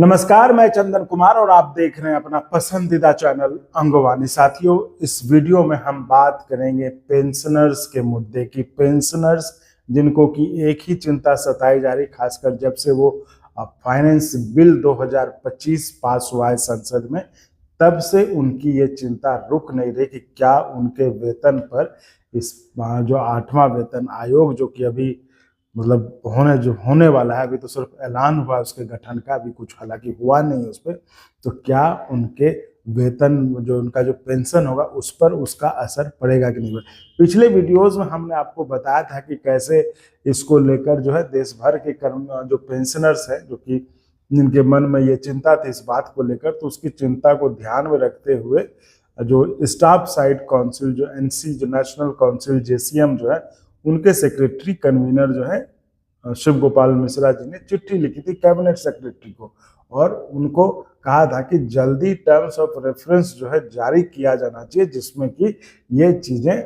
नमस्कार, मैं चंदन कुमार और आप देख रहे हैं अपना पसंदीदा चैनल अंगवानी। साथियों, इस वीडियो में हम बात करेंगे पेंशनर्स के मुद्दे की। पेंशनर्स जिनको की एक ही चिंता सताई जा रही, खासकर जब से वो फाइनेंस बिल 2025 पास हुआ है संसद में, तब से उनकी ये चिंता रुक नहीं रही कि क्या उनके वेतन पर इस जो 8वां वेतन आयोग, जो कि अभी मतलब होने वाला है, अभी तो सिर्फ ऐलान हुआ है उसके गठन का, अभी कुछ हालांकि हुआ नहीं उस पर, तो क्या उनके वेतन जो उनका जो पेंशन होगा उस पर उसका असर पड़ेगा कि नहीं। पिछले वीडियोस में हमने आपको बताया था कि कैसे इसको लेकर जो है देश भर के जो पेंशनर्स हैं, जो कि जिनके मन में ये चिंता थी इस बात को लेकर, तो उसकी चिंता को ध्यान में रखते हुए जो स्टाफ साइड काउंसिल, जो एनसी, जो नेशनल काउंसिल जेसीएम जो है, उनके सेक्रेटरी कन्वीनर जो है शिव गोपाल मिश्रा जी ने चिट्ठी लिखी थी कैबिनेट सेक्रेटरी को, और उनको कहा था कि जल्दी टर्म्स ऑफ रेफरेंस जो है जारी किया जाना चाहिए, जिसमें कि ये चीजें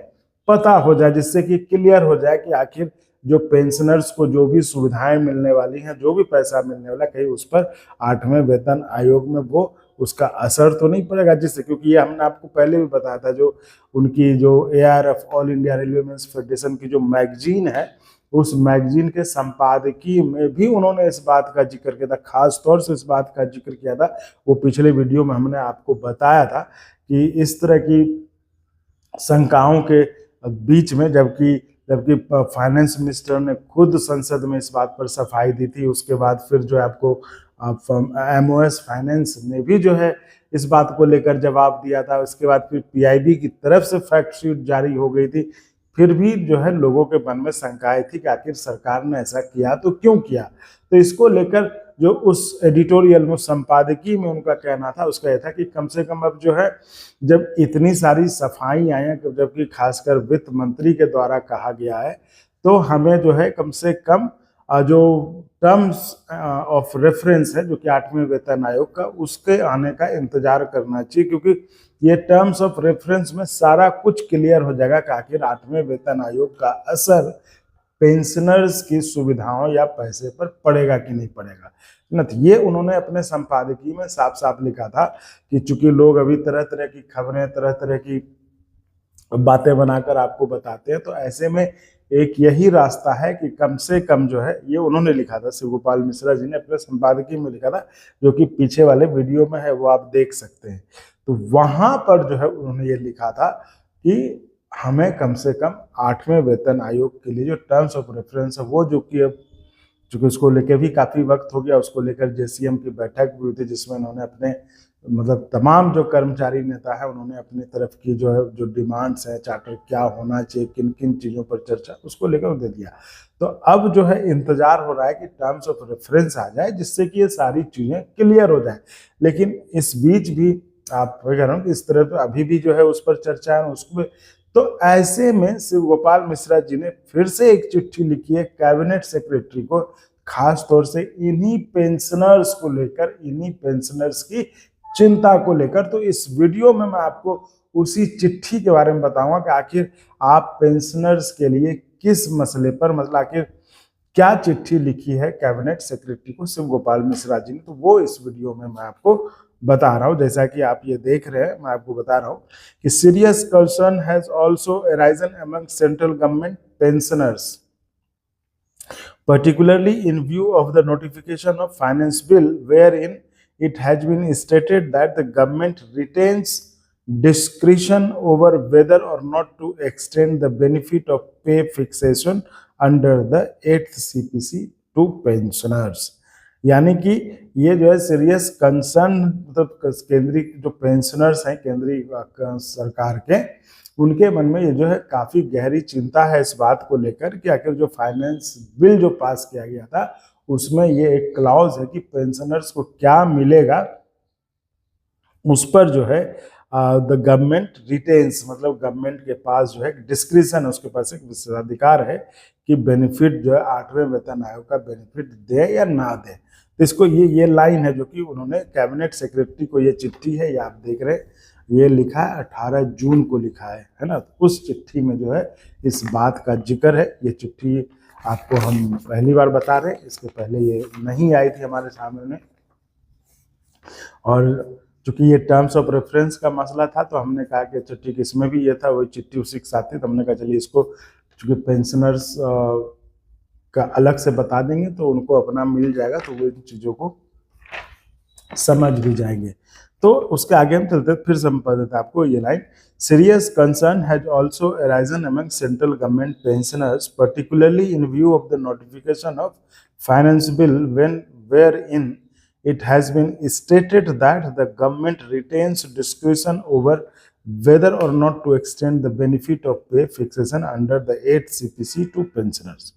पता हो जाए, जिससे कि क्लियर हो जाए कि आखिर जो पेंशनर्स को जो भी सुविधाएं मिलने वाली हैं, जो भी पैसा मिलने वाला, कहीं उस पर 8वें वेतन आयोग में वो उसका असर तो नहीं पड़ेगा, जिससे, क्योंकि ये हमने आपको पहले भी बताया था, जो उनकी जो ARF all India railway men's federation की जो मैगजीन है, उस मैगजीन के संपादकीय में भी उन्होंने इस बात का जिक्र किया था, खास तौर से इस बात का जिक्र किया था। वो पिछले वीडियो में हमने आपको बताया था कि इस तरह की शंकाओं के बीच में, जबकि फाइनेंस मिनिस्टर ने खुद संसद में इस बात पर सफाई दी थी, उसके बाद फिर जो है आपको MOS फाइनेंस ने भी जो है इस बात को लेकर जवाब दिया था, उसके बाद फिर PIB की तरफ से फैक्ट शीट जारी हो गई थी, फिर भी जो है लोगों के मन में शंकाएं थी कि आखिर सरकार ने ऐसा किया तो क्यों किया। तो इसको लेकर जो उस एडिटोरियल में, संपादकीय में उनका कहना था, उसका यह था कि कम से कम अब जो है, जब इतनी सारी सफाई आई हैं, जबकि खासकर वित्त मंत्री के द्वारा कहा गया है, तो हमें जो है कम से कम जो टर्म्स ऑफ रेफरेंस है, जो कि 8वें वेतन आयोग का, उसके आने का इंतजार करना चाहिए, क्योंकि ये टर्म्स ऑफ रेफरेंस में सारा कुछ क्लियर हो जाएगा कि आखिर 8वें वेतन आयोग का असर पेंशनर्स की सुविधाओं या पैसे पर पड़ेगा कि नहीं पड़ेगा ना। तो ये उन्होंने अपने संपादकीय में साफ साफ लिखा था कि चूंकि लोग अभी तरह तरह की खबरें, तरह तरह की बातें बनाकर आपको बताते हैं, तो ऐसे में एक यही रास्ता है कि कम से कम जो है, ये उन्होंने लिखा था, शिव गोपाल मिश्रा जी ने अपने संपादकीय में लिखा था, जो कि पीछे वाले वीडियो में है, वो आप देख सकते हैं। तो वहां पर जो है उन्होंने ये लिखा था कि हमें कम से कम 8वें वेतन आयोग के लिए जो टर्म्स ऑफ रेफरेंस है, वो जो कि अब चूंकि उसको लेकर भी काफी वक्त हो गया, उसको लेकर जेसीएम की बैठक भी हुई थी, जिसमें उन्होंने अपने मतलब तमाम जो कर्मचारी नेता है, उन्होंने अपनी तरफ की जो है जो डिमांड्स है, चार्टर क्या होना चाहिए, किन किन चीज़ों पर चर्चा, उसको लेकर दे दिया। तो अब जो है इंतजार हो रहा है कि टर्म्स ऑफ रेफरेंस आ जाए, जिससे कि ये सारी चीज़ें क्लियर हो जाए। लेकिन इस बीच भी आप कह रहा हूँ इस तरह तो अभी भी जो है उस पर चर्चा है, उसको, तो ऐसे में शिव गोपाल मिश्रा जी ने फिर से एक चिट्ठी लिखी है कैबिनेट सेक्रेटरी को, खास तौर से इन्हीं पेंशनर्स को लेकर, इन्हीं पेंशनर्स की चिंता को लेकर। तो इस वीडियो में मैं आपको उसी चिट्ठी के बारे में बताऊंगा कि आखिर आप पेंशनर्स के लिए किस मसले पर, मतलब आखिर क्या चिट्ठी लिखी है कैबिनेट सेक्रेटरी को शिव गोपाल मिश्रा जी ने, तो वो इस वीडियो में मैं आपको बता रहा हूं। जैसा कि आप ये देख रहे हैं, मैं आपको बता रहा हूं कि serious concern has also arisen among central government pensioners, particularly in view of the notification of finance bill, wherein it has been stated that the government retains discretion over whether or not to extend the benefit of pay fixation under the 8th CPC to pensioners। यानी कि ये जो है serious concern, मतलब केंद्रीय जो pensioners हैं केंद्रीय सरकार के, उनके मन में ये जो है काफी गहरी चिंता है इस बात को लेकर कि आखिर जो फाइनेंस बिल जो पास किया गया था, उसमें ये एक क्लॉज है कि पेंशनर्स को क्या मिलेगा, उस पर जो है द गवर्नमेंट रिटेन्स, मतलब गवर्नमेंट के पास जो है डिस्क्रिशन, उसके पास एक विशेषाधिकार है कि बेनिफिट जो है 8वें वेतन आयोग का बेनिफिट दे या ना दे। तो इसको ये लाइन है जो कि उन्होंने कैबिनेट सेक्रेटरी को, ये चिट्ठी है, ये आप देख रहे हैं, ये लिखा है 18 जून को लिखा है ना। तो उस चिट्ठी में जो है इस बात का जिक्र है। ये चिट्ठी आपको हम पहली बार बता रहे हैं, इसके पहले ये नहीं आई थी हमारे सामने। और चूंकि ये टर्म्स ऑफ रेफरेंस का मसला था तो हमने कहा कि अच्छा ठीक, इसमें भी ये था, वही चिट्ठी उसी के साथ थी, तो हमने कहा चलिए इसको चूंकि पेंशनर्स का अलग से बता देंगे तो उनको अपना मिल जाएगा, तो वो इन चीज़ों को समझ भी जाएंगे। तो उसके आगे हम चलते, फिर से हम पढ़ देते आपको ये line. Serious concern has also arisen among central government pensioners particularly in view of the notification of finance bill when wherein it has been stated that the government retains discretion over whether or not to extend the benefit of pay fixation under the 8th CPC to pensioners.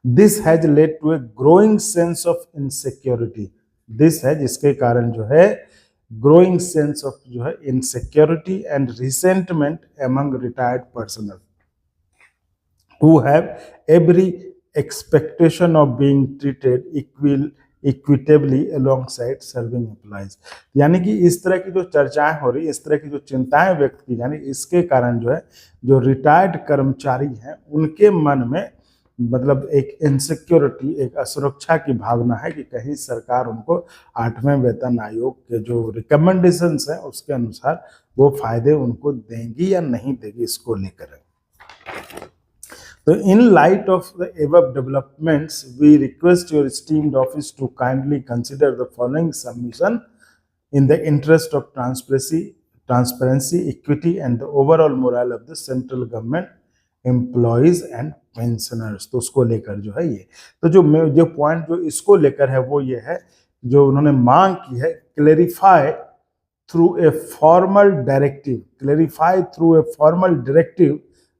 This has led to a growing sense of insecurity. This has, इसके कारण जो है growing sense of जो है insecurity and resentment among retired personnel who have every expectation of being treated equitably alongside serving employees. यानी कि इस तरह की जो चर्चाएं हो रही, इस तरह की जो चिंताएं व्यक्त की जानी, इसके कारण जो है जो रिटायर्ड कर्मचारी हैं उनके मन में मतलब एक इनसिक्योरिटी, एक असुरक्षा की भावना है कि कहीं सरकार उनको 8वें वेतन आयोग के जो रिकमेंडेशंस हैं उसके अनुसार वो फायदे उनको देंगी या नहीं देगी, इसको लेकर। So in light of the above developments, we request your esteemed office to kindly consider the following submission in the interest of transparency, equity, and the overall morale of the central government employees and pensioners। तो उसको लेकर जो है ये, तो जो point जो इसको लेकर है वो ये है, जो उन्होंने मांग की है, clarify through a formal directive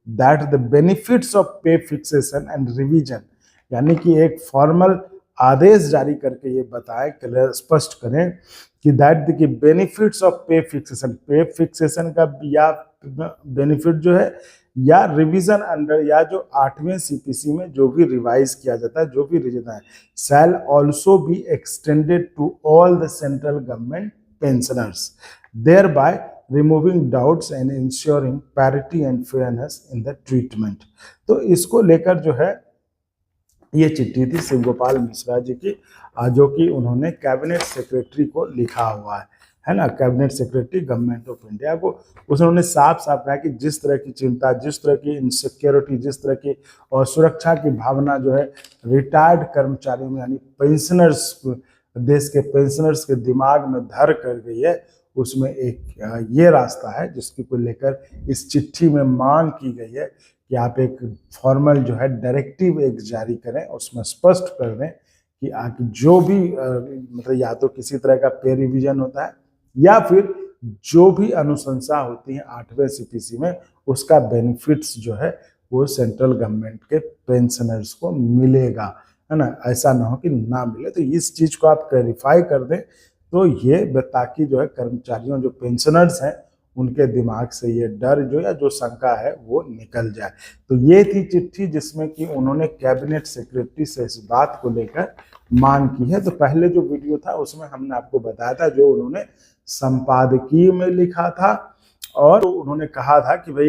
that the benefits of pay fixation and revision, यानी कि एक फॉर्मल आदेश जारी करके ये बताएं, स्पष्ट करें कि दैट द बेनिफिट्स ऑफ पे फिक्सेशन का या बेनिफिट जो है या रिवीजन अंडर या जो 8वें सीपीसी में जो भी रिवाइज किया जाता है, जो भी रिवीजन है, shall also be extended to all the central government pensioners, thereby removing doubts and ensuring parity and fairness in the treatment। तो इसको लेकर जो है ये चिट्ठी थी शिव गोपाल मिश्रा जी की, जो कि उन्होंने कैबिनेट सेक्रेटरी को लिखा हुआ है ना, cabinet secretary government of India को। उन्होंने साफ साफ कहा कि जिस तरह की चिंता, जिस तरह की इनसिक्योरिटी, जिस तरह की और सुरक्षा की भावना जो है रिटायर्ड कर्मचारियों में यानी पेंशनर्स, देश के पेंशनर्स के दिमाग में धर कर गई है, उसमें एक ये रास्ता है जिसकी को लेकर इस चिट्ठी में मांग की गई है कि आप एक फॉर्मल जो है डायरेक्टिव एक जारी करें, उसमें स्पष्ट कर दें कि आप जो भी मतलब या तो किसी तरह का पे रिवीजन होता है या फिर जो भी अनुशंसा होती है 8वें सीपीसी में, उसका बेनिफिट्स जो है वो सेंट्रल गवर्नमेंट के पेंशनर्स को मिलेगा, है ना, ऐसा ना हो कि ना मिले। तो इस चीज़ को आप क्लैरिफाई कर दें तो ये ताकि जो है कर्मचारियों जो पेंशनर्स हैं उनके दिमाग से ये डर जो या जो शंका है वो निकल जाए। तो ये थी चिट्ठी जिसमें कि उन्होंने कैबिनेट सेक्रेटरी से इस बात को लेकर मांग की है। तो पहले जो वीडियो था उसमें हमने आपको बताया था जो उन्होंने संपादकीय में लिखा था, और उन्होंने कहा था कि भाई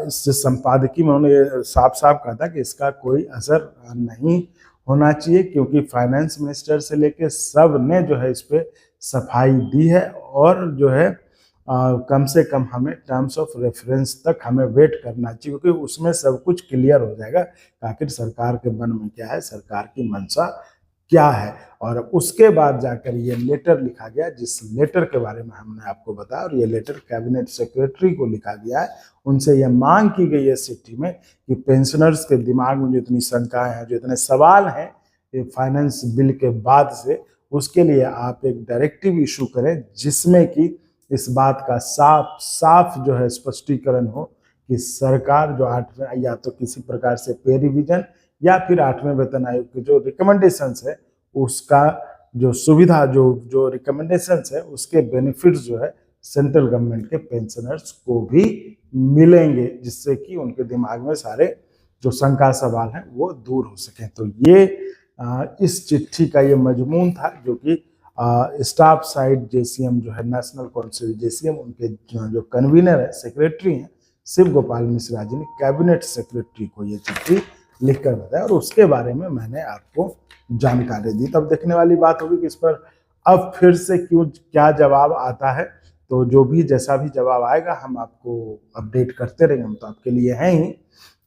इस संपादकीय में उन्होंने साफ साफ कहा था कि इसका कोई असर नहीं होना चाहिए, क्योंकि फाइनेंस मिनिस्टर से लेके सब ने जो है इस पे सफाई दी है, और जो है कम से कम हमें टर्म्स ऑफ रेफरेंस तक हमें वेट करना चाहिए, क्योंकि उसमें सब कुछ क्लियर हो जाएगा आखिर सरकार के मन में क्या है, सरकार की मंशा क्या है। और उसके बाद जाकर ये लेटर लिखा गया, जिस लेटर के बारे में हमने आपको बताया, और ये लेटर कैबिनेट सेक्रेटरी को लिखा गया है। उनसे ये मांग की गई है चिट्ठी में कि पेंशनर्स के दिमाग में जो इतनी शंकाएं हैं, जो इतने सवाल हैं ये फाइनेंस बिल के बाद से, उसके लिए आप एक डायरेक्टिव इशू करें जिसमें कि इस बात का साफ साफ जो है स्पष्टीकरण हो कि सरकार जो 8वें या तो किसी प्रकार से पे रिवीजन या फिर 8वें वेतन आयोग के जो रिकमेंडेशंस है उसका जो सुविधा जो रिकमेंडेशंस है उसके बेनिफिट्स जो है सेंट्रल गवर्नमेंट के पेंशनर्स को भी मिलेंगे, जिससे कि उनके दिमाग में सारे जो शंका सवाल हैं वो दूर हो सके। तो ये इस चिट्ठी का ये मजमून था, जो कि स्टाफ साइड जेसीएम जो है नेशनल काउंसिल जेसीएम उनके जो कन्वीनर है, सेक्रेटरी हैं शिव गोपाल मिश्रा जी ने कैबिनेट सेक्रेटरी को ये चिट्ठी लिखकर बताया, और उसके बारे में मैंने आपको जानकारी दी। तब देखने वाली बात होगी कि इस पर अब फिर से क्यों क्या जवाब आता है, तो जो भी जैसा भी जवाब आएगा हम आपको अपडेट करते रहेंगे, हम तो आपके लिए हैं ही।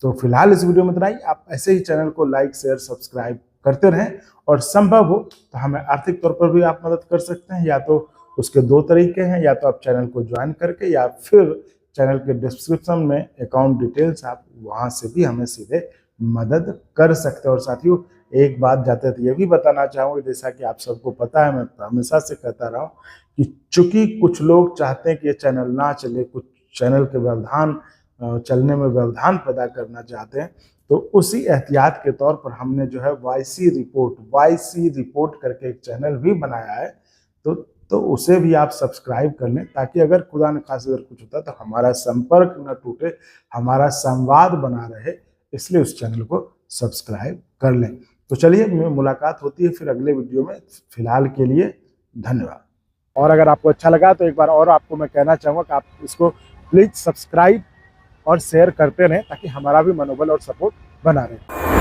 तो फिलहाल इस वीडियो में इतना ही। आप ऐसे ही चैनल को लाइक शेयर सब्सक्राइब करते रहें, और संभव हो तो हमें आर्थिक तौर पर भी आप मदद कर सकते हैं। या तो उसके दो तरीके हैं, या तो आप चैनल को ज्वाइन करके, या फिर चैनल के डिस्क्रिप्शन में अकाउंट डिटेल्स आप वहां से भी हमें सीधे मदद कर सकते हैं। और साथियों एक बात जाते थे ये भी बताना चाहूँगा, जैसा कि आप सबको पता है, मैं हमेशा से कहता रहा हूँ कि चूंकि कुछ लोग चाहते हैं कि ये चैनल ना चले, कुछ चैनल के व्यवधान चलने में व्यवधान पैदा करना चाहते हैं, तो उसी एहतियात के तौर पर हमने जो है वाईसी रिपोर्ट करके एक चैनल भी बनाया है। तो उसे भी आप सब्सक्राइब कर लें, ताकि अगर खुदा न खास्ता अगर कुछ होता है तो हमारा संपर्क न टूटे, हमारा संवाद बना रहे, इसलिए उस चैनल को सब्सक्राइब कर लें। तो चलिए मुलाकात होती है फिर अगले वीडियो में। फिलहाल के लिए धन्यवाद। और अगर आपको अच्छा लगा तो एक बार और आपको मैं कहना चाहूँगा कि आप इसको प्लीज़ सब्सक्राइब और शेयर करते रहें, ताकि हमारा भी मनोबल और सपोर्ट बना रहे।